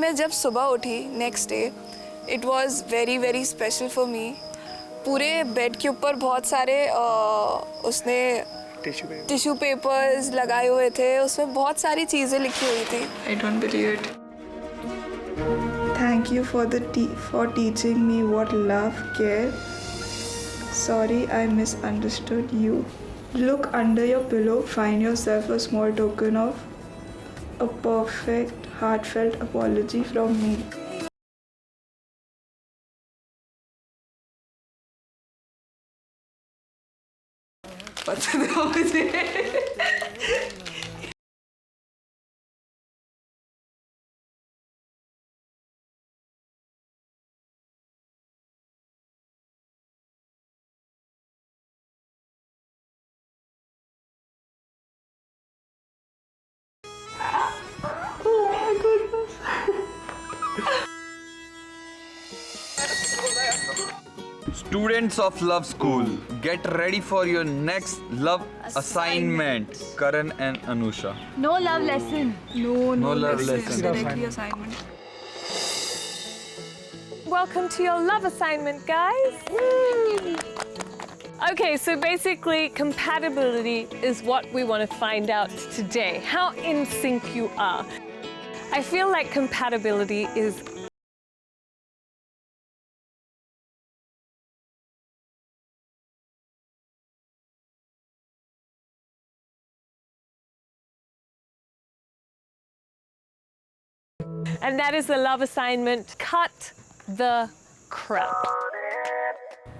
मैं जब सुबह उठी next day, it was very very special for me. पूरे बेड के ऊपर बहुत सारे उसने टिश्यू पेपर्स लगाए हुए थे, उसमें बहुत सारी चीज़ें लिखी हुई थी। I don't believe it. Thank you for teaching me what love, care. Sorry I misunderstood you. Look under your pillow, find yourself a small token of a perfect, heartfelt apology from me. पता था मुझे। Students of Love School, get ready for your next love assignment. Karan and Anusha. No love lesson. No love lesson. Directly assignment. Welcome to your love assignment, guys. Okay, so basically compatibility is what we want to find out today. How in sync you are. I feel like compatibility is and that is the love assignment. Cut the crap.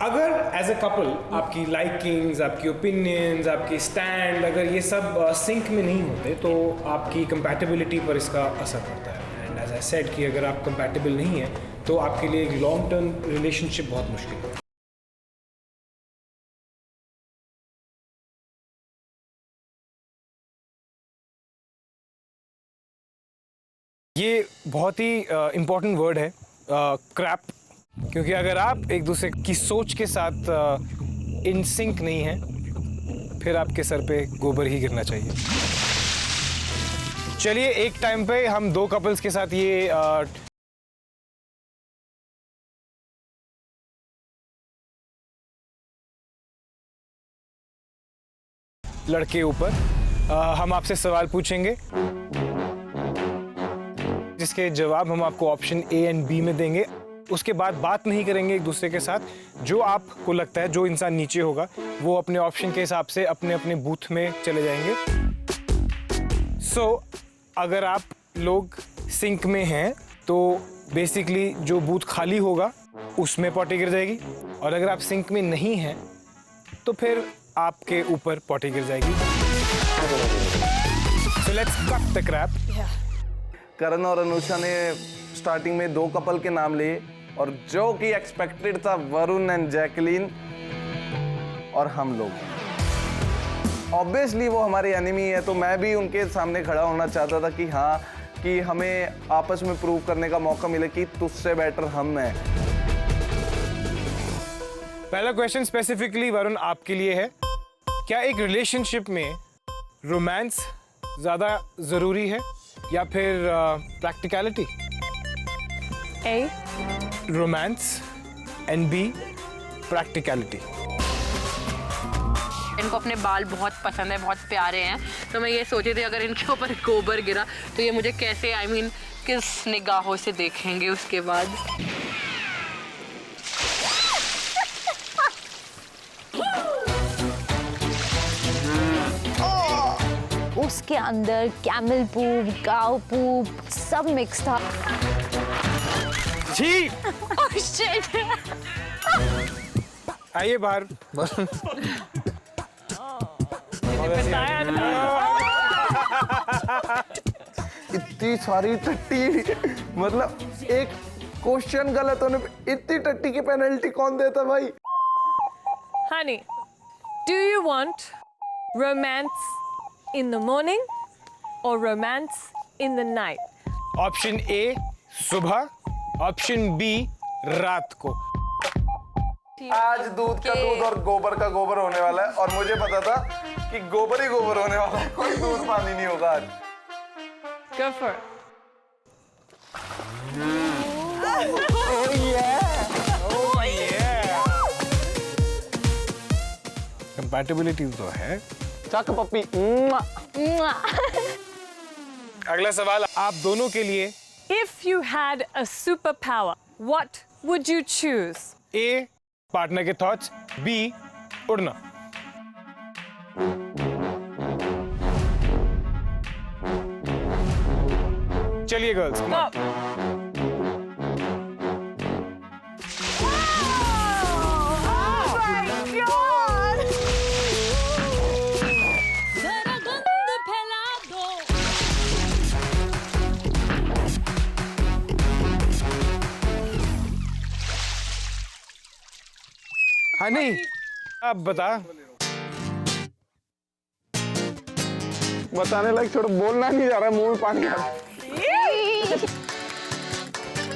अगर as a couple आपकी likings, आपकी opinions, आपकी stand, अगर ये सब sink में नहीं होते तो आपकी कंपैटिबिलिटी पर इसका असर पड़ता है। एंड एज आई सेड कि अगर आप कंपैटिबल नहीं है तो आपके लिए एक लॉन्ग टर्म रिलेशनशिप बहुत मुश्किल है। ये बहुत ही इम्पोर्टेंट वर्ड है क्रैप, क्योंकि अगर आप एक दूसरे की सोच के साथ इन सिंक नहीं हैं फिर आपके सर पे गोबर ही गिरना चाहिए। चलिए एक टाइम पे हम दो कपल्स के साथ ये लड़के ऊपर हम आपसे सवाल पूछेंगे जिसके जवाब हम आपको ऑप्शन ए एंड बी में देंगे। उसके बाद बात नहीं करेंगे एक दूसरे के साथ। जो आपको लगता है जो इंसान नीचे होगा वो अपने ऑप्शन के हिसाब से अपने अपने बूथ में चले जाएंगे। अगर आप लोग सिंक में हैं तो बेसिकली जो बूथ खाली होगा उसमें पॉटी गिर जाएगी, और अगर आप सिंक में नहीं हैं तो फिर आपके ऊपर पॉटी गिर जाएगी। So let's cut the crap. करण और अनुषा ने स्टार्टिंग में दो कपल के नाम लिए और जो कि एक्सपेक्टेड था वरुण एंड जैकलीन और हम लोग। ऑब्वियसली वो हमारे एनिमी है, तो मैं भी उनके सामने खड़ा होना चाहता था कि हाँ, कि हमें आपस में प्रूव करने का मौका मिले कि तुझसे बेटर हम हैं। पहला क्वेश्चन स्पेसिफिकली वरुण आपके लिए है। क्या एक रिलेशनशिप में रोमांस ज़्यादा ज़रूरी है या फिर practicality? A. Romance and B practicality. इनको अपने बाल बहुत पसंद है, बहुत प्यारे हैं, तो मैं ये सोची थी अगर इनके ऊपर गोबर गिरा तो ये मुझे कैसे किस निगाहों से देखेंगे उसके बाद। उसके अंदर कैमल पूप, काऊ पूप सब मिक्स था। जी Oh shit! आइए बाहर। इतनी सारी टट्टी, मतलब एक क्वेश्चन गलत होने पे इतनी टट्टी की पेनल्टी कौन देता भाई? Honey, do you want romance in the morning or romance in the night? Option A सुबह, ऑप्शन बी रात को। आज दूध का दूध और गोबर का गोबर होने वाला है, और मुझे पता था कि गोबर ही गोबर होने वाला है, कोई दूध पानी नहीं होगा आज। Go for it. कंपैटिबिलिटी तो है। चक पप्पी। अगला सवाल आप दोनों के लिए। If you had a superpower, what would you choose? A partner के थॉट्स, B उड़ना। चलिए गर्ल्स, come on. हाँ नहीं, अब बता। बताने लायक छोड़, बोलना नहीं जा रहा, मुंह में पानी आ रहा है।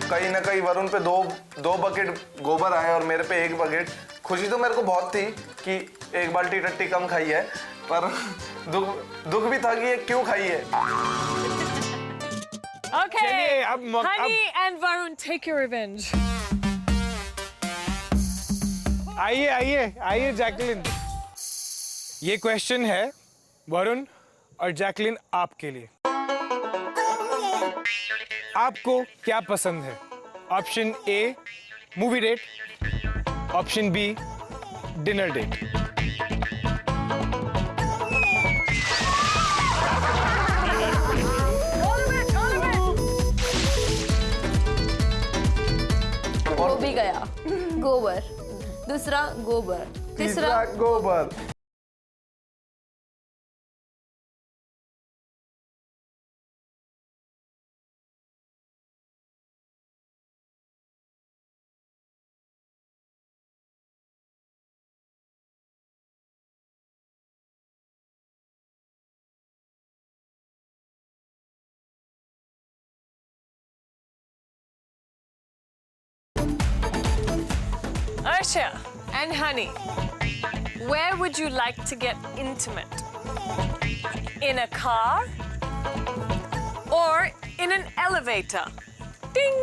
कहीं ना कहीं वरुण पे दो बकेट गोबर आए और मेरे पे एक बकेट। खुशी तो मेरे को बहुत थी कि एक बाल्टी टट्टी कम खाई है, पर दुख भी था कि ये क्यों खाई है। Okay, चलिए, Honey and Varun, take your revenge. आइए आइए आइए जैकलिन, ये क्वेश्चन है वरुण और जैकलिन आपके लिए। आपको क्या पसंद है? Option A movie date, option B dinner date. वो भी गया गोबर, दूसरा गोबर, तीसरा गोबर। Arsha and Honey, where would you like to get intimate? In a car or in an elevator? Ding!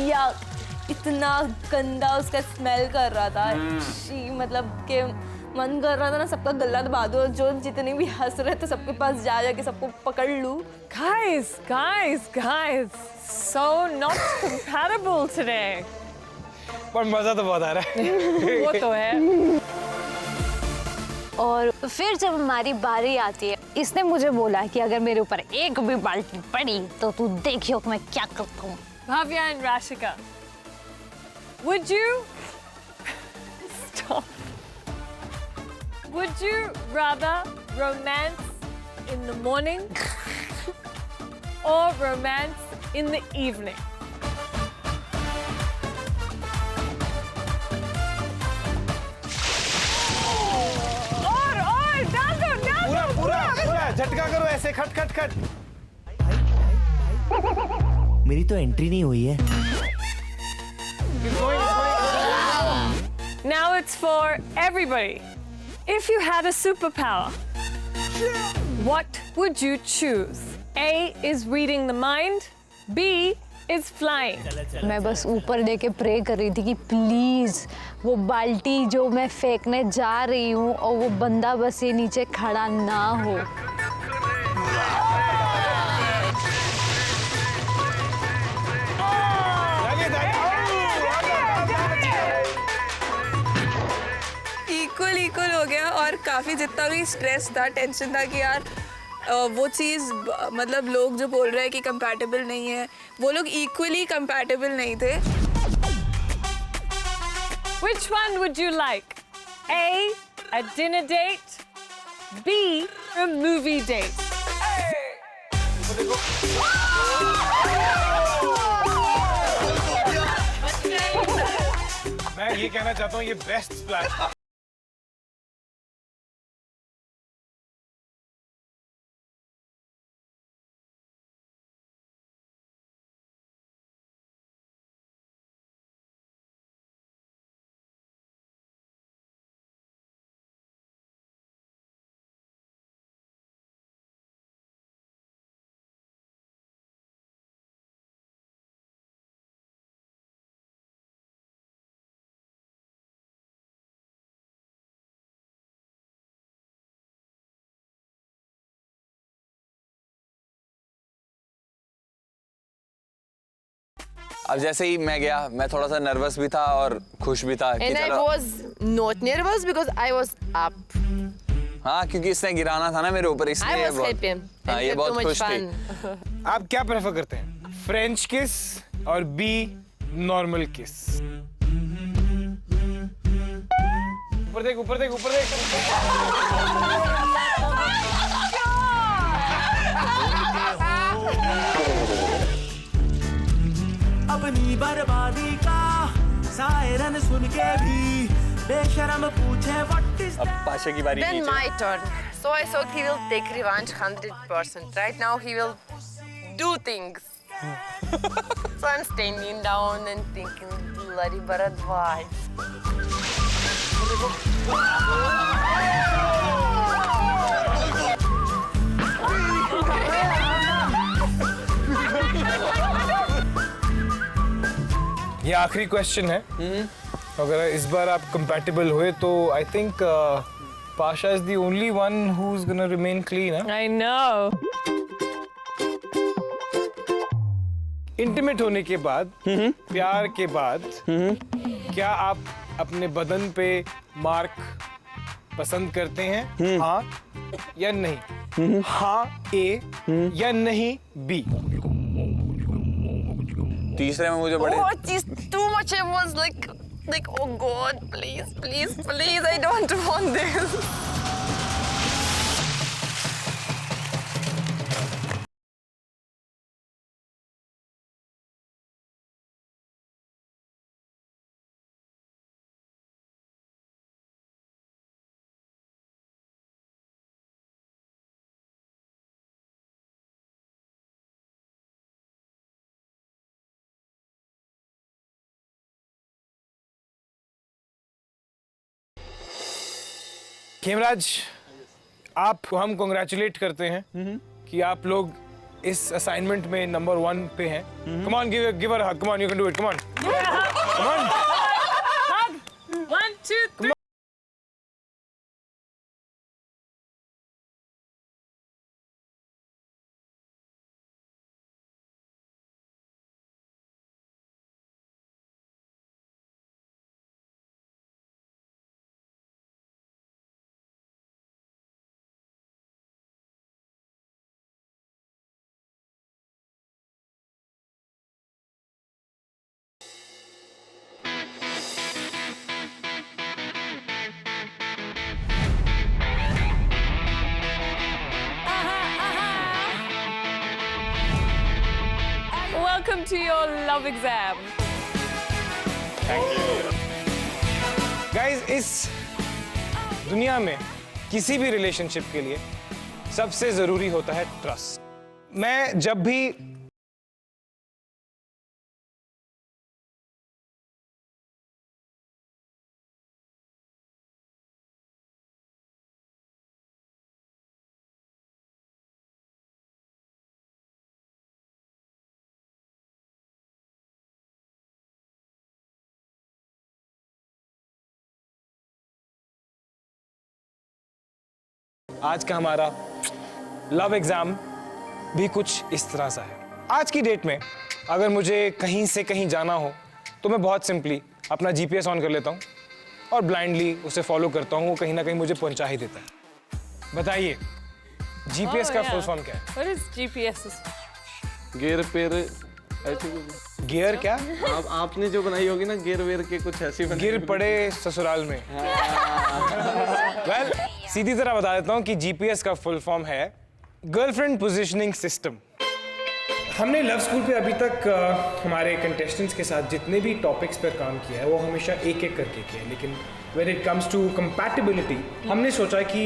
या इतना गंदा उसका स्मेल कर रहा था। शी, मतलब के मन कर रहा था ना सबका गला दबा दो, जो जितने भी हंस रहे थे सबके पास जा जाके सबको पकड़ लूं। Guys, so not compatible today. पर मजा तो बहुत आ रहा है। वो तो है। और फिर जब हमारी बारी आती है, इसने मुझे बोला कि अगर मेरे ऊपर एक भी बाल्टी पड़ी तो तू देखियो कि मैं क्या करता हूँ। Bhavya and Rashika, would you stop? Would you rather romance in the morning or romance in the evening? और डाल दो पूरा झटका करो ऐसे, खट खट खट। मेरी तो एंट्री नहीं हुई है। Now it's for everybody. If you had a superpower, what would you choose? A is reading the mind, B is flying. मैं बस ऊपर देके प्रे कर रही थी कि प्लीज वो बाल्टी जो मैं फेंकने जा रही हूँ और वो बंदा बस ये नीचे खड़ा ना हो। इक्वल हो गया। और काफ़ी जितना भी स्ट्रेस था, टेंशन था कि यार वो चीज़, मतलब लोग जो बोल रहे हैं कि कंपैटिबल नहीं है, वो लोग इक्वली कंपैटिबल नहीं थे। Which one would you like? A dinner date, B a movie date. मैं ये कहना चाहता हूँ, ये बेस्ट स्प्लैश। अब जैसे ही मैं गया, मैं थोड़ा सा नर्वस भी था और खुश भी था कि And I चलो। was not nervous because I was up. हाँ, क्योंकि इसने गिराना था ना मेरे ऊपर, I इसलिए was happy. हाँ, ये Had बहुत too much खुश fun. थी। आप क्या प्रेफर करते हैं, फ्रेंच किस और बी नॉर्मल किस? ऊपर देख, ऊपर देख, ऊपर देख। अपनी बर्बादी का सायरन सुन के भी बेशरम पूछे व्हाट इज अब पाशा की बारी। Then my turn. So I thought he will take revenge 100%. Right now he will do things. So I'm standing down and thinking, bloody Bharadwaj. ये आखिरी क्वेश्चन है। अगर इस बार आप कंपैटिबल हुए तो I think Pasha is the only one who is gonna remain clean. I know. Intimate होने के बाद, प्यार के बाद, क्या आप अपने बदन पे मार्क पसंद करते हैं? हाँ या नहीं? हाँ ए या नहीं बी? तीसरे में मुझे बड़े Oh, it is too much. I was like, oh God, please, please, please, I don't want this. Khemraj, आपको हम कॉन्ग्रेचुलेट करते हैं कि आप लोग इस असाइनमेंट में नंबर 1 पे हैं। Come on, give her hug, come on, you can do it, come on, come on. Hug. 1, 2, 3. Welcome to your love exam. Guys, इस दुनिया में किसी भी रिलेशनशिप के लिए सबसे जरूरी होता है ट्रस्ट। मैं जब भी आज का हमारा लव एग्जाम भी कुछ इस तरह सा है। आज की डेट में अगर मुझे कहीं से कहीं जाना हो तो मैं बहुत सिंपली अपना जीपीएस ऑन कर लेता हूँ और ब्लाइंडली उसे फॉलो करता हूँ, वो कहीं ना कहीं मुझे पहुँचा ही देता है। बताइए, जीपीएस का फुल फॉर्म क्या है? What is GPS? गेयर पेर ऐसे गियर क्या? आपने जो बनाई होगी ना, गेयर वेयर के कुछ ऐसी गिर पड़े ससुराल में। वेल, सीधी तरह बता देता हूँ कि जीपीएस का फुल फॉर्म है गर्लफ्रेंड पोजीशनिंग सिस्टम। हमने लव स्कूल पे अभी तक हमारे कंटेस्टेंट्स के साथ जितने भी टॉपिक्स पर काम किया है वो हमेशा एक एक करके किया है, लेकिन when it comes to compatibility हमने सोचा कि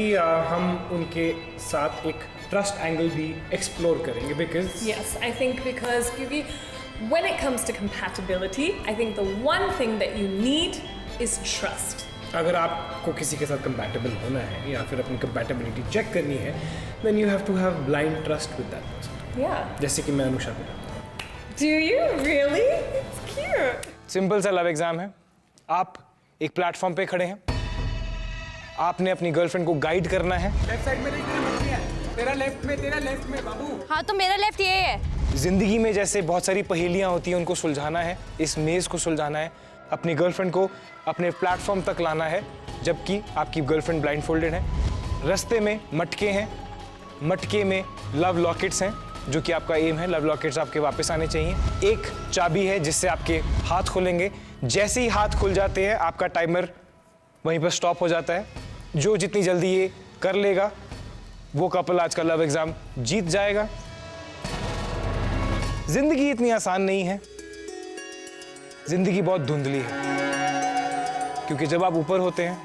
हम उनके साथ एक ट्रस्ट एंगल भी एक्सप्लोर करेंगे। Because Yes, I think because when it comes to compatibility, I think the one thing that you need is trust. अगर आपको किसी के साथ कंपैटिबल होना है या फिर अपनी कंपैटिबिलिटी चेक करनी है, then you have to have blind trust with that person. Yeah. जैसे कि मैं अनुषा को करता हूँ। Do you really? It's cute. Simple सा लव एग्जाम है। आप एक प्लेटफॉर्म पे खड़े हैं, आपने अपनी गर्लफ्रेंड को गाइड करना है। हाँ तो मेरा लेफ्ट ये है। ज़िंदगी में जैसे बहुत सारी पहेलियाँ होती हैं, उनको सुलझाना है, इस मेज़ को सुलझाना है, अपनी गर्लफ्रेंड को अपने प्लेटफॉर्म तक लाना है, जबकि आपकी गर्लफ्रेंड ब्लाइंड फोल्डेड है। रास्ते में मटके हैं, मटके में लव लॉकेट्स हैं, जो कि आपका एम है, लव लॉकेट्स आपके वापस आने चाहिए। एक चाबी है जिससे आपके हाथ खुलेंगे, जैसे ही हाथ खुल जाते हैं आपका टाइमर वहीं पर स्टॉप हो जाता है। जो जितनी जल्दी ये कर लेगा वो कपल आज का लव एग्जाम जीत जाएगा। जिंदगी इतनी आसान नहीं है, जिंदगी बहुत धुंधली है, क्योंकि जब आप ऊपर होते हैं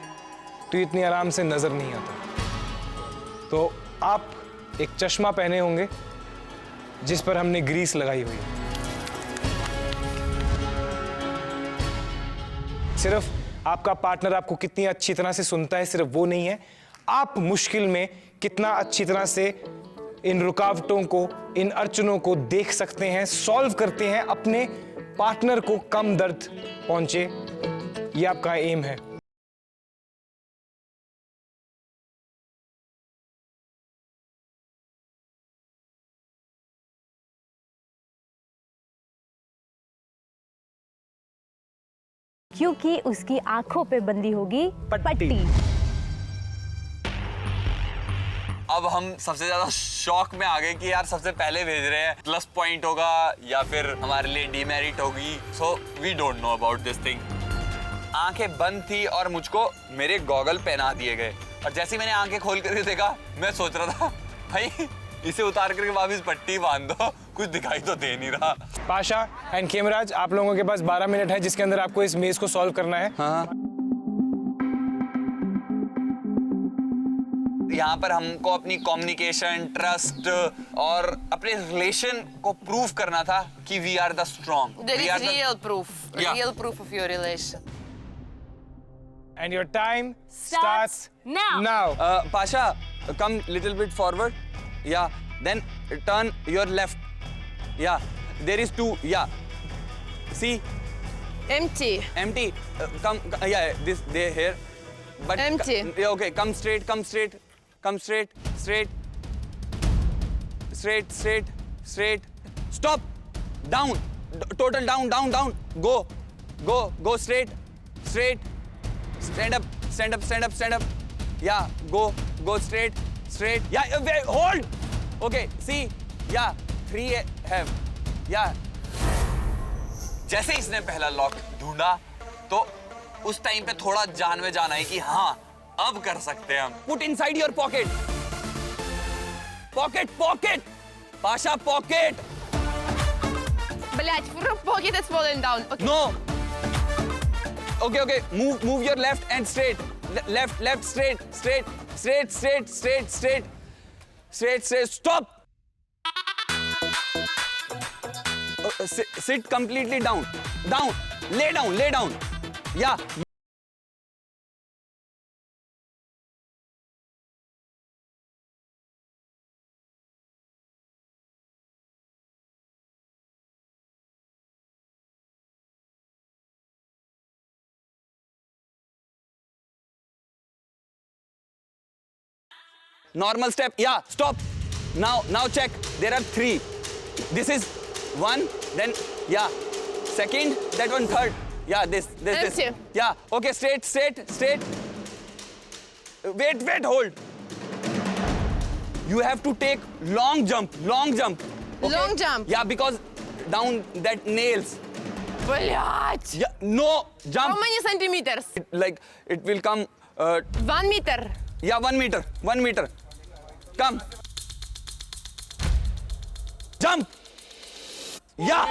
तो इतनी आराम से नजर नहीं आता। तो आप एक चश्मा पहने होंगे जिस पर हमने ग्रीस लगाई हुई है। सिर्फ आपका पार्टनर आपको कितनी अच्छी तरह से सुनता है, सिर्फ वो नहीं है, आप मुश्किल में कितना अच्छी तरह से इन रुकावटों को, इन अड़चनों को देख सकते हैं, सॉल्व करते हैं, अपने पार्टनर को कम दर्द पहुंचे, ये आपका एम है। क्योंकि उसकी आंखों पे बंदी होगी पट्टी। अब हम सबसे ज्यादा शॉक में आ गए कि यार सबसे पहले भेज रहे हैं, प्लस पॉइंट होगा या फिर हमारे लिए डीमेरिट होगी। So we don't know about this thing. आंखें बंद थी और मुझको मेरे गॉगल पहना दिए गए, और जैसे ही मैंने आंखें खोल कर देखा, मैं सोच रहा था भाई इसे उतार करके वापस पट्टी बांध दो, कुछ दिखाई तो दे नहीं रहा। पाशा एंड खेमराज, आप लोगों के पास 12 मिनट है जिसके अंदर आपको इस मेज को सॉल्व करना है। हाँ। यहाँ पर हमको अपनी कम्युनिकेशन, ट्रस्ट और अपने रिलेशन को प्रूव करना था कि we are the strong. There is real proof. Real proof of your relation. And your time starts now. Pasha, come little bit forward. Yeah. Then turn your left. Yeah. There is two. Yeah. See. Empty. Empty. Come. Yeah. This. They here. But Empty. Yeah. Okay. Come straight. Come straight. Come straight. Straight. Straight. Straight. Straight. Stop. Down. Total down. Down. Down. Go. Go. Go straight. Straight. Stand up. Stand up. Stand up. Stand up. Yeah. Go. Go straight. Straight. Yeah. Wait, hold. Okay. See. Yeah. 3 have. Yeah. जैसे इसने पहला lock ढूंढा तो उस time पे थोड़ा जान में जान आई कि हाँ अब कर सकते हैं हम। Put inside your pocket. Pocket. Pocket. Pasha, pocket. Блять, pocket has fallen down. Okay. No. Okay, okay. Move your left and straight. Left, straight. Straight. Stop. Sit completely down. Lay down. Yeah. Normal step. Yeah, stop. Now check. There are 3. This is 1, then yeah. Second, that one third. Yeah, this. Yeah. Okay, straight. Wait, hold. You have to take long jump. Okay? Long jump? Yeah, because down that nails. Блять. Yeah, no, jump. How many centimeters? Like, it will come... 1 meter. Yeah, 1 meter. Come. Jump. Yeah.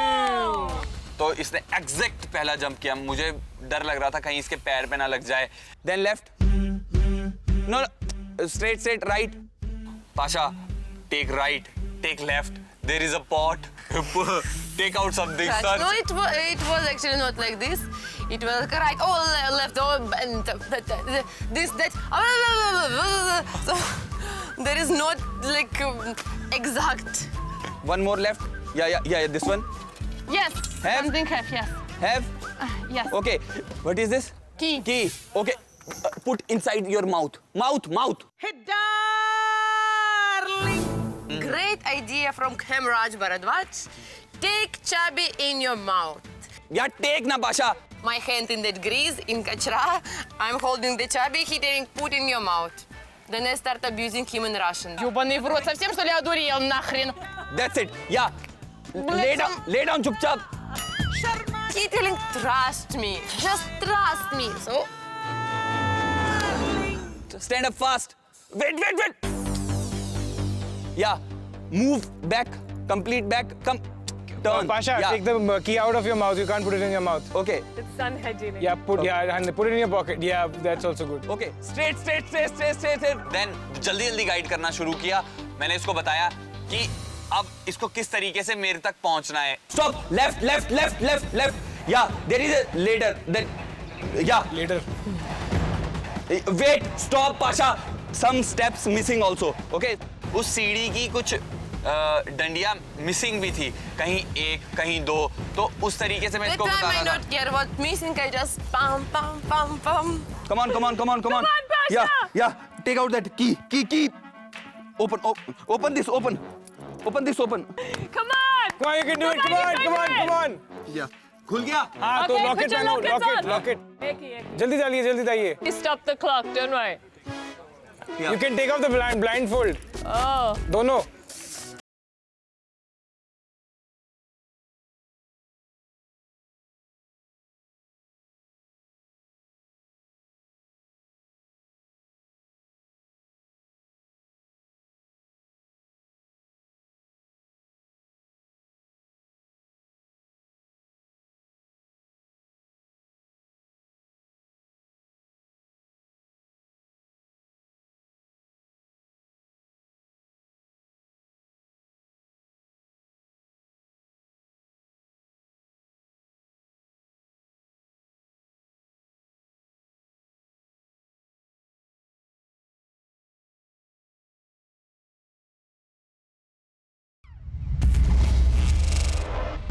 तो इसने exact पहला jump किया, मुझे डर लग रहा था कहीं इसके पैर पे ना लग जाए। Then left. No, straight, right. Pasha, take right, take left. There is a pot. Take out something, sir. No, it was actually not like this. It was right, left, and this, that. So there is not like exact. One more left. Yeah, this one. Yes. Have? Something have, yes. Have? Yes. Okay. What is this? Key. Okay. Put inside your mouth. Mouth. Hey, darling. Great idea from Hemraj Bharadwaj. Take chabi in your mouth. Yeah, take na Pasha. My hand in that grease, in kachra. I'm holding the chabi, he didn't put in your mouth. Then I start abusing him in Russian. Ёбаный в рот, совсем что ли одурел нахрен? That's it. Yeah. Lay down, chupchap. He telling trust me, just trust me. So Stand up fast. Wait. Yeah. Move back. Complete back. Come. Turn. Pasha, yeah. take the key out of your mouth. You can't put it in your mouth. Okay. It's sun hygienic. Yeah, put it in your pocket. Yeah, that's also good. Okay. Straight. Then जल्दी guide करना शुरू किया. मैंने इसको बताया कि अब इसको किस तरीके से मेरे तक पहुंचना है. Stop. Left. Yeah. There is a ladder. Then. Yeah. Later. Wait. Stop, Pasha. Some steps missing also. Okay. उस सीढ़ी की कुछ डंडियां मिसिंग भी थी, कहीं एक कहीं दो, तो उस तरीके से मैं इसको बता रहा था. I don't care what missing, I just pam. Come on. Yeah. Take out that key. Open this. Come on! Come on, you can do it. Come on. Yeah. खुल गया. हाँ, तो Okay, lock put it, your Manu. lockets Lock it. Eki. जल्दी जाइए. Please stop the clock, don't worry. Yeah. You can take off the blindfold. Oh. दोनों.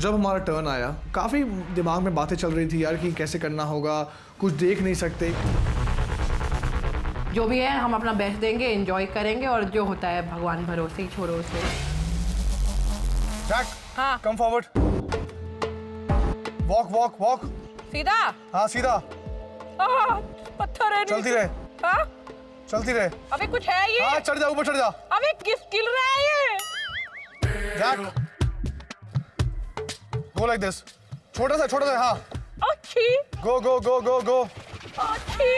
जब हमारा turn आया काफ़ी दिमाग में बातें चल रही थी यार कि कैसे करना होगा, कुछ देख नहीं सकते. जो भी है हम अपना बेस्ट देंगे, एंजॉय करेंगे और जो होता है भगवान भरोसे ही, छोड़ो उसे. जैक, हाँ. Come forward. वॉक. सीधा. हाँ सीधा. पत्थर है. चलती रहे. हाँ? चलती रहे. अबे कुछ है ये. हाँ चढ़ जा, ऊपर चढ़ जा. अबे किस गिल रहा है ये. Jack, go like this. छोटा सा हाँ. अच्छी. Go. अच्छी.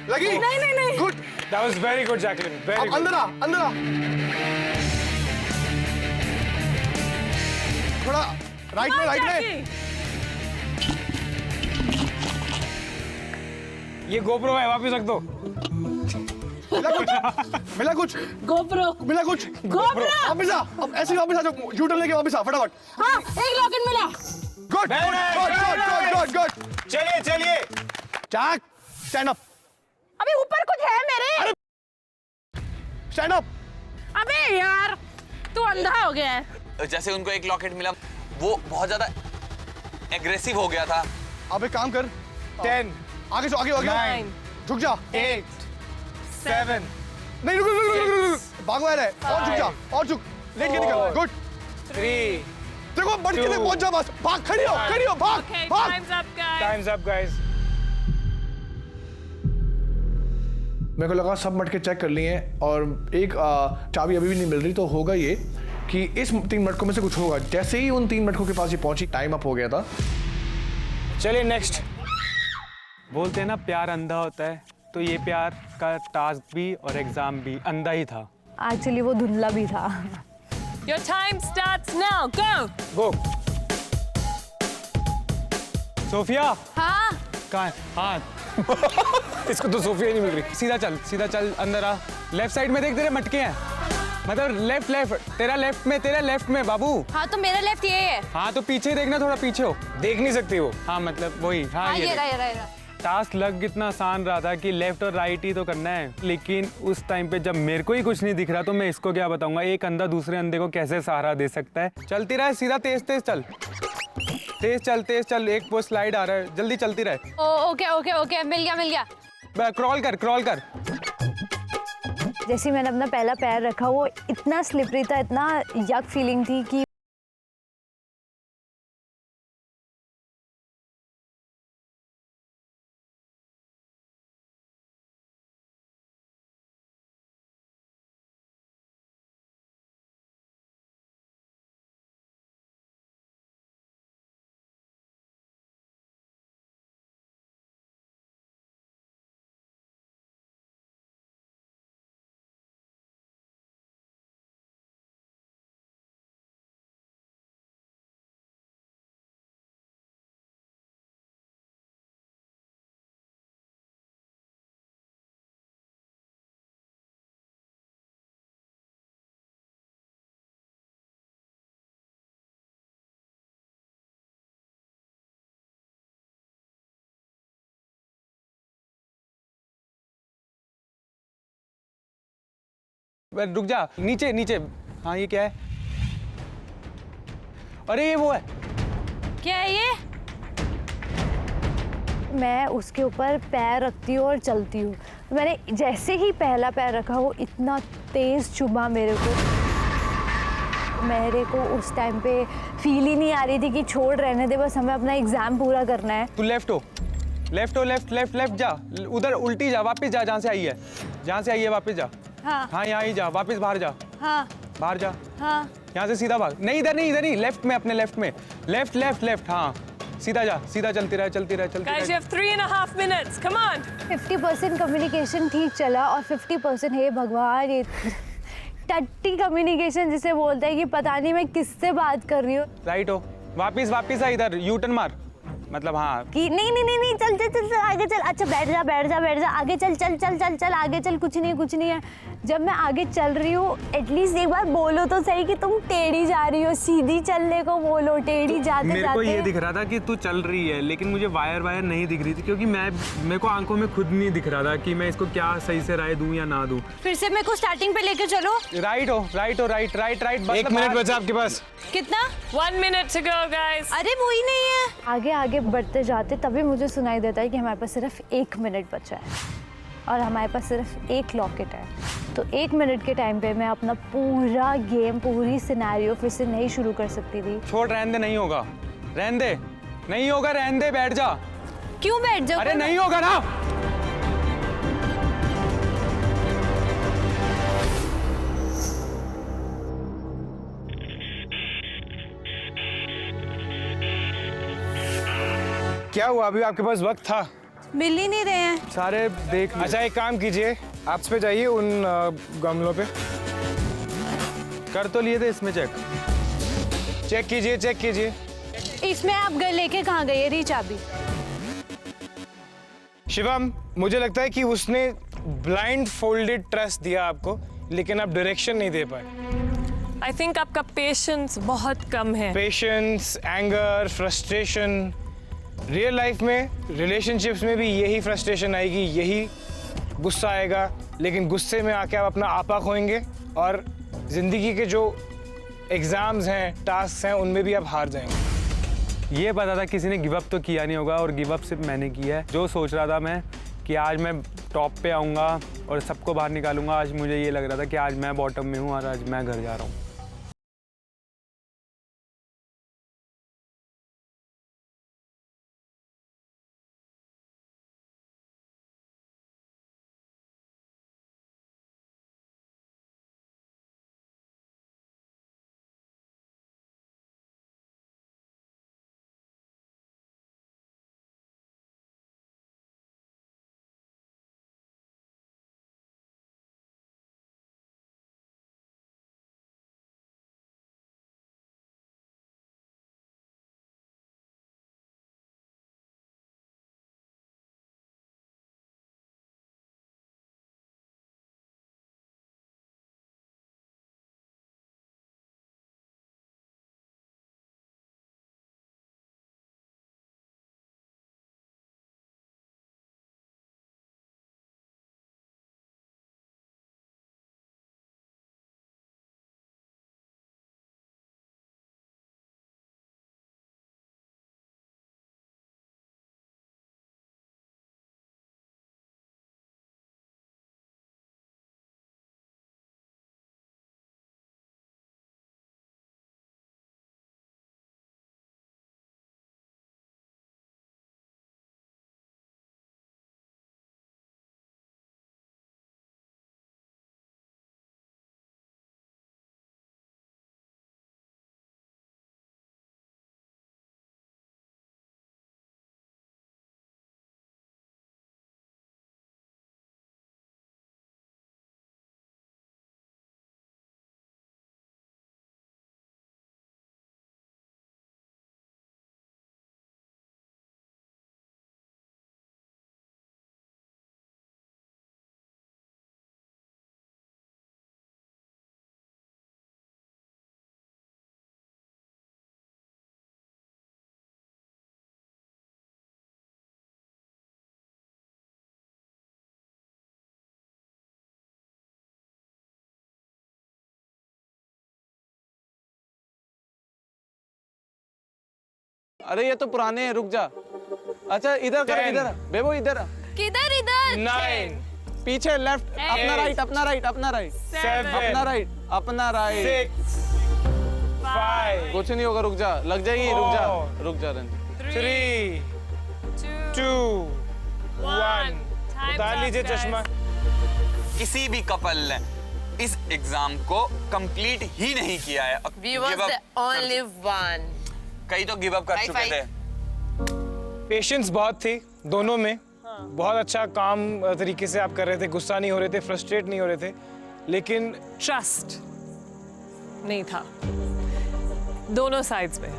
लगी. नहीं. Good. That was very good, Jacqueline. Very अब good. अंदर आ. थोड़ा राइट में. ये GoPro है, वापस रख दो. मिला कुछ. GoPro. वापस आ. अब ऐसे वापस आ जाओ. U-turn लेके वापस आ फटाफट. हाँ, एक लॉकेट मिला. Good. चलिए. Jack, stand up. अबे ऊपर कुछ है मेरे. Stand up. अबे यार, तू अंधा हो गया है. जैसे उनको एक लॉकेट मिला, वो बहुत ज्यादा एग्रेसिव हो गया था. अब एक काम कर. 10. आगे. 9. झुक जा. 8. 7. नहीं रुक भागो है और झुक जा और झुक लेट के निकल गुड 3 देखो बढ़ के पहुंच जा बस भाग खड़ी हो भाग Okay, भाग टाइम्स अप गाइस मेरे को लगा सब मटके चेक कर लिए हैं और एक चाबी अभी भी नहीं मिल रही तो होगा ये कि इस 3 मटकों में से कुछ होगा जैसे ही उन 3 मटकों के पास ही पहुंची टाइम अप हो गया था चलिए नेक्स्ट बोलते हैं ना प्यार अंधा होता है तो ये प्यार का टास्क भी और एग्जाम भी अंधा ही था एक्चुअली वो धुंधला भी था। Your time starts now. Go. Go Sophia हाँ कहाँ है हाथ इसको तो सोफिया ही नहीं मिल रही सीधा चल अंदर आ लेफ्ट साइड में देख तेरे मटके हैं मतलब लेफ्ट तेरा लेफ्ट में बाबू हाँ तो मेरा लेफ्ट ये है। हाँ तो पीछे ही देखना थोड़ा पीछे हो देख नहीं सकती वो हाँ मतलब वही हाँ ये रहा। टास्क लग इतना आसान रहा था कि लेफ्ट और राइट ही तो करना है लेकिन उस टाइम पे जब मेरे को ही कुछ नहीं दिख रहा तो मैं इसको क्या बताऊंगा एक अंधा दूसरे अंधे को कैसे सहारा दे सकता है चलती रहे सीधा तेज चल एक वो स्लाइड आ रहा है जल्दी चलती रहे ओके मिल गया क्रॉल कर जैसे मैंने अपना पहला पैर रखा वो इतना स्लिपरी था इतना यक फीलिंग थी कि रुक जा नीचे हाँ ये क्या है अरे ये वो है क्या है ये मैं उसके ऊपर पैर रखती हूँ और चलती हूँ मैंने जैसे ही पहला पैर रखा वो इतना तेज चुभा मेरे को उस टाइम पे फील ही नहीं आ रही थी कि छोड़ रहने दे बस हमें अपना एग्जाम पूरा करना है। तू लेफ्ट जा उधर उल्टी जा वापस जा जहाँ से आई है वापस जा हाँ यहाँ ही जा वापस बाहर जा बाहर जा यहाँ से सीधा भाग नहीं इधर नहीं लेफ्ट में अपने लेफ्ट में लेफ्ट हाँ सीधा चलती रहे Guys, you have 3.5 minutes. Come on. 50% communication ठीक चला और 50% हे भगवान ये टट्टी कम्युनिकेशन जिसे बोलते हैं कि पता नहीं मैं किससे बात कर रही हूँ। राइट हो वापस आ इधर यू टर्न मार मतलब हाँ कि नहीं चल आगे चल अच्छा बैठ जा आगे चल आगे चल कुछ नहीं है जब मैं आगे चल रही हूँ एटलीस्ट एक बार बोलो तो सही कि तुम टेढ़ी जा रही हो सीधी चलने को बोलो टेढ़ी जाते मेरे को ये दिख रहा था कि तू चल रही है लेकिन मुझे वायर नहीं दिख रही थी क्योंकि मेरे को आंखों में खुद नहीं दिख रहा था कि मैं इसको क्या सही से राय दूं या ना दूं। फिर से मेरे को स्टार्टिंग पे लेके चलो राइट एक मिनट बचा आपके पास कितना 1 minute to go, guys. अरे वो ही नहीं है आगे बढ़ते जाते तभी मुझे सुनाई देता है कि हमारे पास सिर्फ 1 मिनट बचा है और हमारे पास सिर्फ 1 लॉकेट है तो 1 मिनट के टाइम पे मैं अपना पूरा गेम पूरी सिनेरियो फिर से नहीं शुरू कर सकती थी। छोड़ रहने दे नहीं होगा रहने दे बैठ जा। क्यों बैठ जाओ अरे नहीं होगा ना क्या हुआ अभी आपके पास वक्त था मिल ही नहीं रहे हैं सारे देख अच्छा एक काम कीजिए आप पे जाइए उन गमलों पे कर तो लिए थे इसमें चेक कीजिए इसमें आप घर लेके कहाँ गए रही चाबी शिवम मुझे लगता है कि उसने ब्लाइंड फोल्डेड ट्रस्ट दिया आपको लेकिन आप डायरेक्शन नहीं दे पाए। I think आपका पेशेंस बहुत कम है। Patience anger frustration real life में रिलेशनशिप्स में भी यही फ्रस्ट्रेशन आएगी यही गुस्सा आएगा लेकिन गुस्से में आके आप अपना आपा खोएंगे और ज़िंदगी के जो एग्ज़ाम्स हैं टास्क हैं उनमें भी आप हार जाएंगे। ये पता था किसी ने गिव अप तो किया नहीं होगा और गिव अप सिर्फ मैंने किया है। जो सोच रहा था मैं कि आज मैं टॉप पे आऊँगा और सबको बाहर निकालूंगा। आज मुझे ये लग रहा था कि आज मैं बॉटम में हूँ और आज मैं घर जा रहा हूँ। अरे ये तो पुराने हैं, रुक जा। अच्छा इधर कर, इधर बेबो, इधर। किधर इधर? 9 पीछे लेफ्ट, अपना राइट, अपना राइट, अपना राइट, 7 अपना राइट, अपना राइट, 6 5 कुछ नहीं होगा, रुक जा, लग जाएगी, रुक जा रंजीत। 3 2 1 उतार लीजिए चश्मा। किसी भी कपल ने इस एग्जाम को कंप्लीट ही नहीं किया है। We was the only one. कई तो गिव अप कर चुके थे। पेशेंस बहुत थी दोनों में। बहुत अच्छा काम तरीके से आप कर रहे थे, गुस्सा नहीं हो रहे थे, फ्रस्ट्रेट नहीं हो रहे थे, लेकिन ट्रस्ट नहीं था दोनों साइड्स में।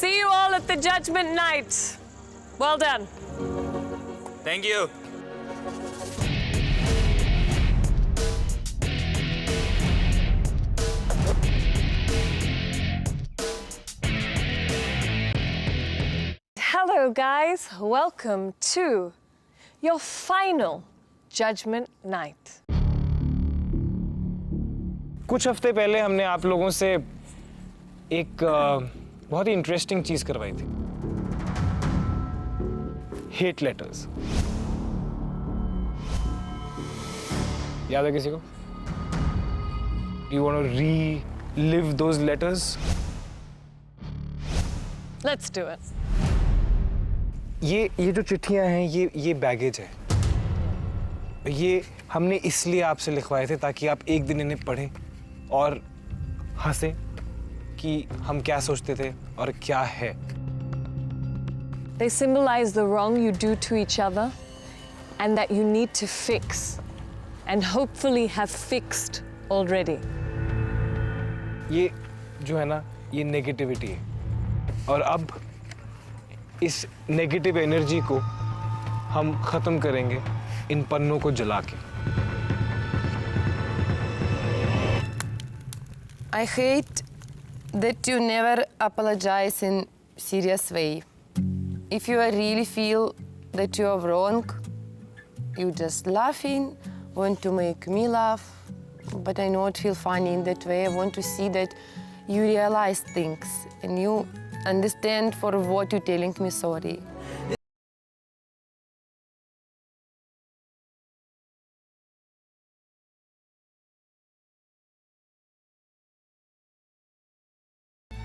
See you all at the judgment night. Well done. Thank you. Hello guys, welcome to your final judgment night. कुछ हफ्ते पहले हमने आप लोगों से एक बहुत ही इंटरेस्टिंग चीज करवाई थी। Hate letters. याद है किसी को? You want to relive those letters? Let's do it. ये जो चिट्ठियां हैं, ये बैगेज है। ये हमने इसलिए आपसे लिखवाए थे ताकि आप एक दिन इन्हें पढ़ें और हंसें कि हम क्या सोचते थे और क्या है। They symbolize the wrong you do to each other and that you need to fix and hopefully have fixed already. ये जो है ना, ये नेगेटिविटी है और अब इस नेगेटिव एनर्जी को हम खत्म करेंगे इन पन्नों को जला के। I hate that you never apologize in serious way. If you really feel that you are wrong, you just laughing, want to make me laugh, but I not feel funny in that way. I want to see that you realize things and you understand for what you're telling me sorry.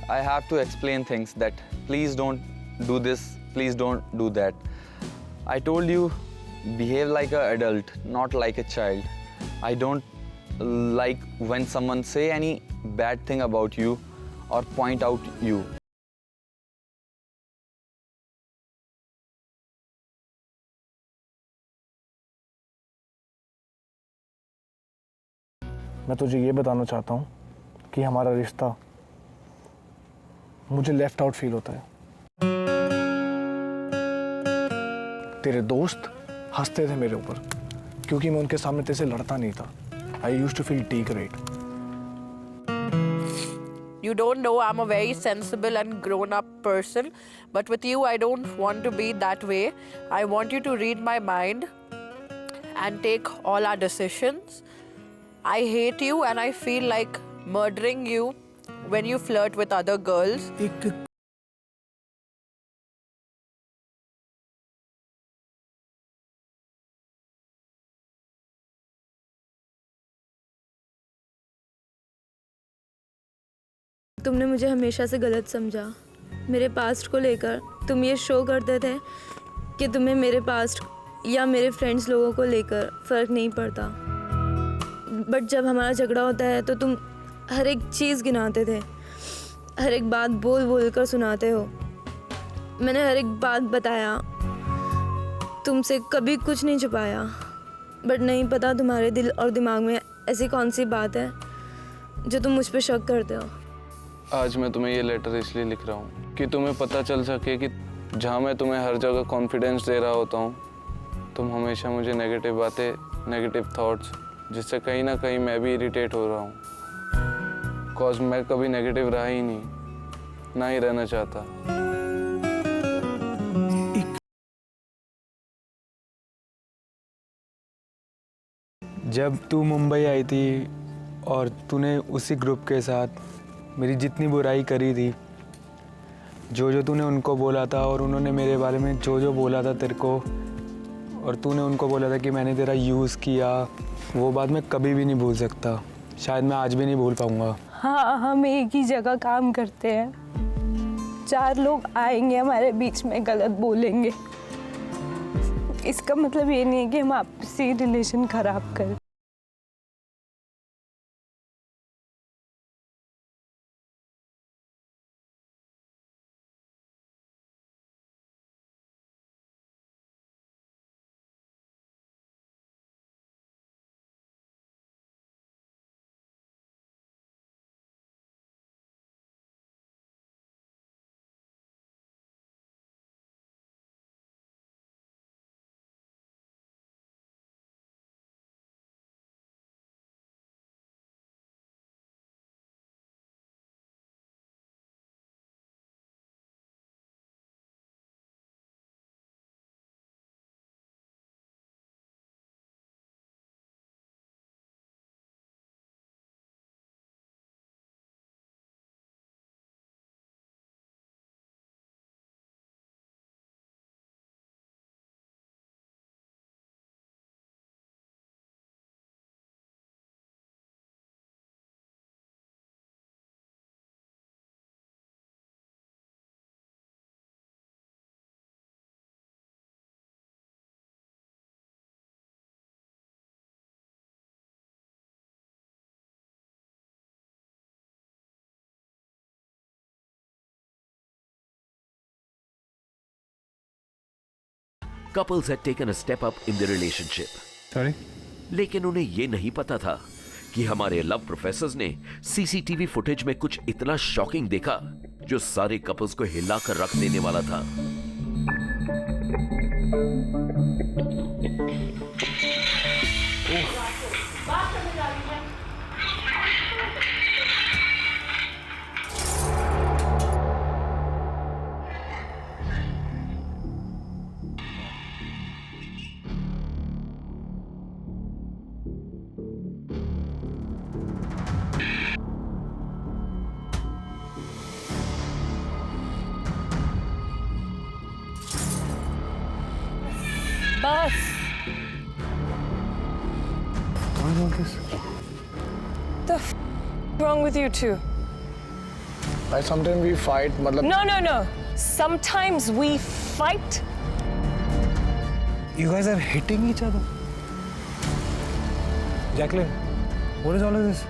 I have to explain things that please don't do this, please don't do that. I told you, behave like an adult, not like a child. I don't like when someone say any bad thing about you or point out you. मैं तुझे ये बताना चाहता हूँ कि हमारा रिश्ता मुझे लेफ्ट आउट फील होता है। तेरे दोस्त हंसते थे मेरे ऊपर क्योंकि मैं उनके सामने तेरे से लड़ता नहीं था। I used to feel degrade. You don't know I'm a very sensible and grown-up person, but with you I don't want to be that way. I want you to read my mind and take all our decisions. I hate you and I feel like murdering you when you flirt with other girls. तुमने मुझे हमेशा से गलत समझा। मेरे past को लेकर तुम ये शो करते थे कि तुम्हें मेरे पास्ट या मेरे फ्रेंड्स लोगों को लेकर फ़र्क नहीं पड़ता, बट जब हमारा झगड़ा होता है तो तुम हर एक चीज़ गिनाते थे, हर एक बात बोल बोल कर सुनाते हो। मैंने हर एक बात बताया, तुमसे कभी कुछ नहीं छुपाया, बट नहीं पता तुम्हारे दिल और दिमाग में ऐसी कौन सी बात है जो तुम मुझ पर शक करते हो। आज मैं तुम्हें ये लेटर इसलिए लिख रहा हूँ कि तुम्हें पता चल सके कि जहाँ मैं तुम्हें हर जगह कॉन्फिडेंस दे रहा होता हूँ, तुम हमेशा मुझे नेगेटिव बातें, नेगेटिव थॉट्स, जिससे कहीं ना कहीं मैं भी इरिटेट हो रहा हूँ। कॉज मैं कभी नेगेटिव रहा ही नहीं, ना ही रहना चाहता। जब तू मुंबई आई थी और तूने उसी ग्रुप के साथ मेरी जितनी बुराई करी थी, जो तूने उनको बोला था और उन्होंने मेरे बारे में जो बोला था तेरे को, और तूने उनको बोला था कि मैंने तेरा यूज़ किया, वो बात मैं कभी भी नहीं भूल सकता। शायद मैं आज भी नहीं भूल पाऊँगा। हाँ, हम एक ही जगह काम करते हैं। 4 लोग आएंगे हमारे बीच में गलत बोलेंगे, इसका मतलब ये नहीं है कि हम आपसी रिलेशन खराब करें। Couples had taken a step up in their relationship. Sorry? लेकिन उन्हें ये नहीं पता था कि हमारे लव प्रोफेसर्स ने सीसीटीवी फुटेज में कुछ इतना शॉकिंग देखा जो सारे कपल्स को हिलाकर रख देने वाला था। बस The f wrong with you two? Sometimes we fight, मतलब. No. Sometimes we fight. You guys are hitting each other. Jacqueline, what is all of this?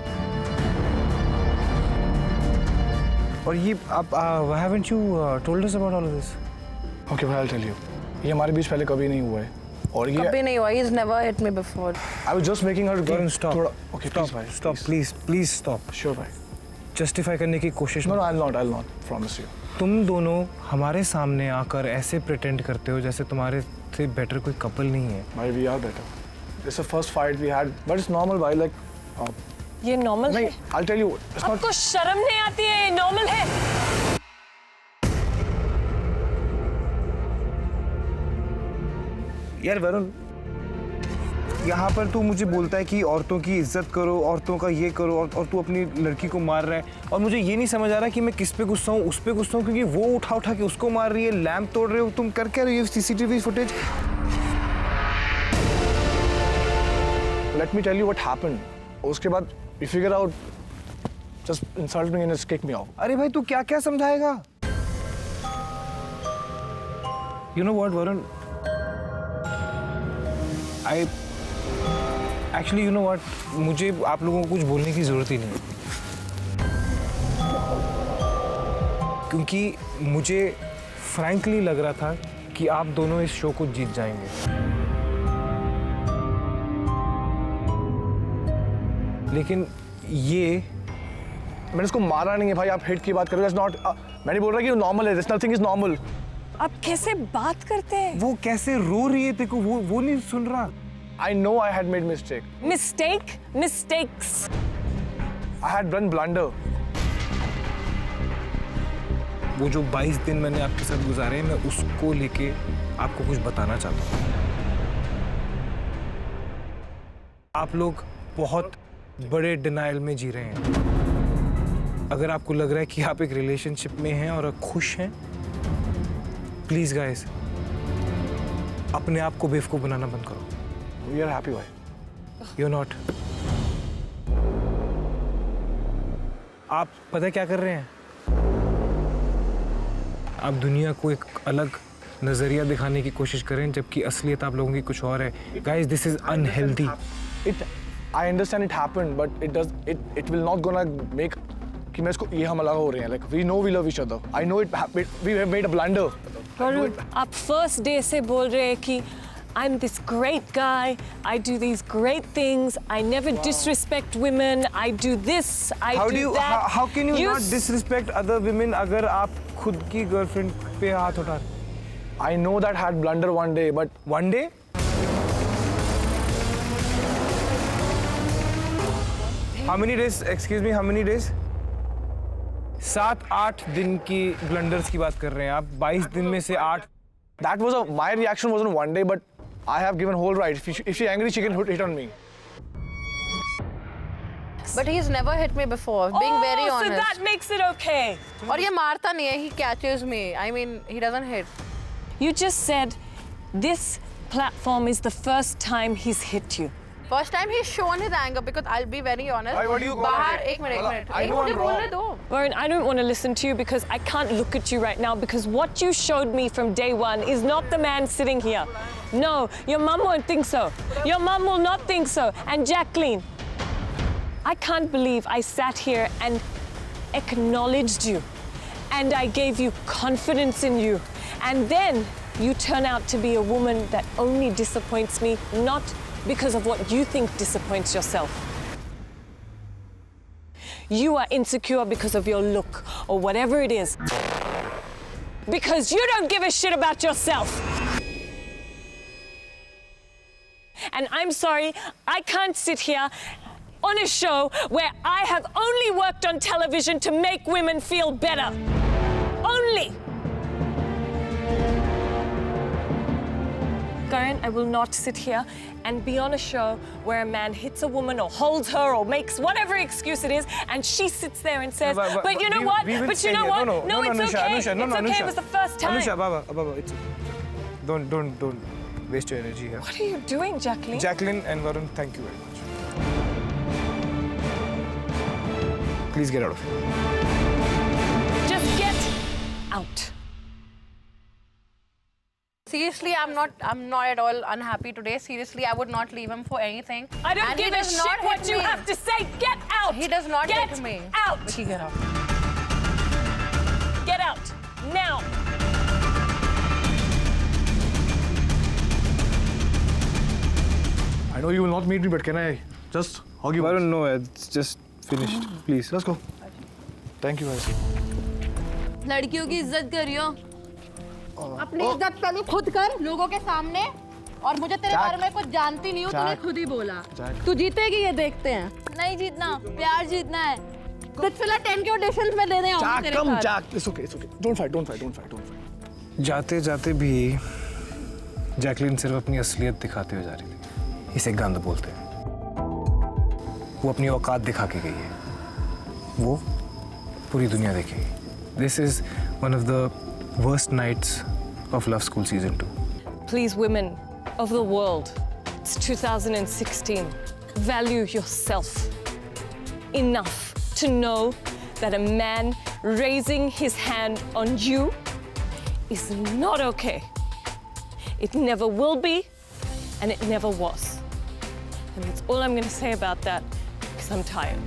और ये आप haven't you told us about all of this? Okay, well, I'll tell you. ये हमारे बीच पहले कभी नहीं हुआ है. और ये कभी नहीं हुआ. He's never hit me before. I was just making her. Varun, stop. Okay, stop, please stop. Sure, भाई. Justify करने की कोशिश. No, I'll not. Promise you. तुम दोनों हमारे सामने आकर ऐसे प्रिटेंड करते हो जैसे तुम्हारे से बेटर कोई कपल नहीं है. भाई, we are better. This is the first fight we had, but it's normal, भाई. Like. ये नॉर्मल है? I'll tell you. आपको शर्म नहीं आती है? ये नॉर्मल है? यार वरुण, यहाँ पर तू मुझे बोलता है कि औरतों की इज्जत करो, औरतों का ये करो, और तू अपनी लड़की को मार रहा है. और मुझे ये नहीं समझ आ रहा कि मैं किस पे गुस्सा हूँ, उस पे गुस्सा हूँ, क्योंकि वो उठा के उसको मार रही है, लैंप तोड़ रहे हो. तुम कर क्या रही हो? CCTV footage. Let me tell you what happened. उसके बाद you figure out, just insult me and just kick me out. अरे भाई, तू क्या क्या समझाएगा? You know what, Varun? Actually, you know what? मुझे आप लोगों को कुछ बोलने की जरूरत ही नहीं है, क्योंकि मुझे फ्रैंकली लग रहा था कि आप दोनों इस शो को जीत जाएंगे. लेकिन ये मैंने इसको मारा नहीं है भाई. आप हिट की बात कर रहे हो. That's not. मैं नहीं बोल रहा कि नॉर्मल है. This nothing is normal. आप कैसे बात करते हैं? वो कैसे रो रही है, देखो वो नहीं सुन रहा. I know I had made mistake. Mistakes. I had done blunder. वो जो 22 दिन मैंने आपके साथ गुजारे हैं, मैं उसको लेके आपको कुछ बताना चाहता हूँ. आप लोग बहुत बड़े डिनायल में जी रहे हैं. अगर आपको लग रहा है कि आप एक रिलेशनशिप में हैं और खुश हैं, प्लीज गाइस, अपने आप को बेवकूफ बनाना बंद करो. We are happy, why? You're not. आप पता है क्या कर रहे हैं? आप दुनिया को एक अलग नजरिया दिखाने की कोशिश करें, जबकि असलियत आप लोगों की कुछ और है. Guys, this is unhealthy. I understand it happened, but it will not gonna make कि मैं इसको ये हम अलग हो रहे हैं. Like we know we love each other. I know it happened. We have made a blunder. Varun, आप फर्स्ट डे से बोल रहे हैं कि I'm this great guy, I do these great things, I never disrespect women, I do this, I do that. How can you not disrespect other women अगर आप खुद की गर्लफ्रेंड पे हाथ उठा रहे? I know that had blunder one day, but one day? How many days? Excuse me, how many days? 7-8 दिन की ब्लंडर्स की बात कर रहे हैं आप. 22 दिन में से 8. That was my reaction wasn't one day, but I have given whole right. If she's angry, she can hit on me. But he's never hit me before. Being very honest. So that makes it okay. और ये मारता नहीं है. He catches me. I mean, he doesn't hit. You just said this platform is the first time he's hit you. First time he's shown his anger, because I'll be very honest. Why, what do you call बाहर it? एक minute. I know I'm wrong. Warren, I don't want to listen to you because I can't look at you right now, because what you showed me from day one is not the man sitting here. No, your mum won't think so. Your mum will not think so. And Jacqueline, I can't believe I sat here and acknowledged you. And I gave you confidence in you. And then you turn out to be a woman that only disappoints me, not because of what you think disappoints yourself. You are insecure because of your look or whatever it is. Because you don't give a shit about yourself. And I'm sorry, I can't sit here on a show where I have only worked on television to make women feel better. Only. Karan, I will not sit here and be on a show where a man hits a woman or holds her or makes whatever excuse it is, and she sits there and says, but you know what? But you know what? No, it's okay. It's okay. It was the first time. Anusha, Baba, it's don't waste your energy here. What are you doing, Jacqueline? Jacqueline and Varun, thank you very much. Please get out of here. out. Seriously, I'm not at all unhappy today. Seriously, I would not leave him for anything. I don't And he give a does shit not what hit you me. have to say. Get out. He does not Get hit me. out. Vicky, get out. Get out now. I know you will not meet me, but can I just hug you? Varun, no, it's just finished. Please. Let's go. Thank you guys. लड़कियों की इज्जत करियो। अपनी इज्जत पहले खुद कर लोगों के सामने। और मुझे तेरे बारे में कुछ जानती नहीं हूँ, तूने खुद ही बोला। तू जीतेगी ये देखते हैं। नहीं जीतना, प्यार जीतना है। तो फिलहाल 10 के ऑडिशंस में दे दें आऊंगी तेरे साथ। Jack, it's okay. Don't fight. जाते जाते भी जैकलीन सिर्फ अपनी असलियत दिखाते हुए जा रही थी। इसे गंद बोलते हैं। वो अपनी औकात दिखा के गई है। वो पूरी दुनिया देखेगी। This is one of the worst nights of Love School Season 2. Please, women of the world, it's 2016. Value yourself enough to know that a man raising his hand on you is not okay. It never will be, and it never was. And that's all I'm going to say about that, because I'm tired.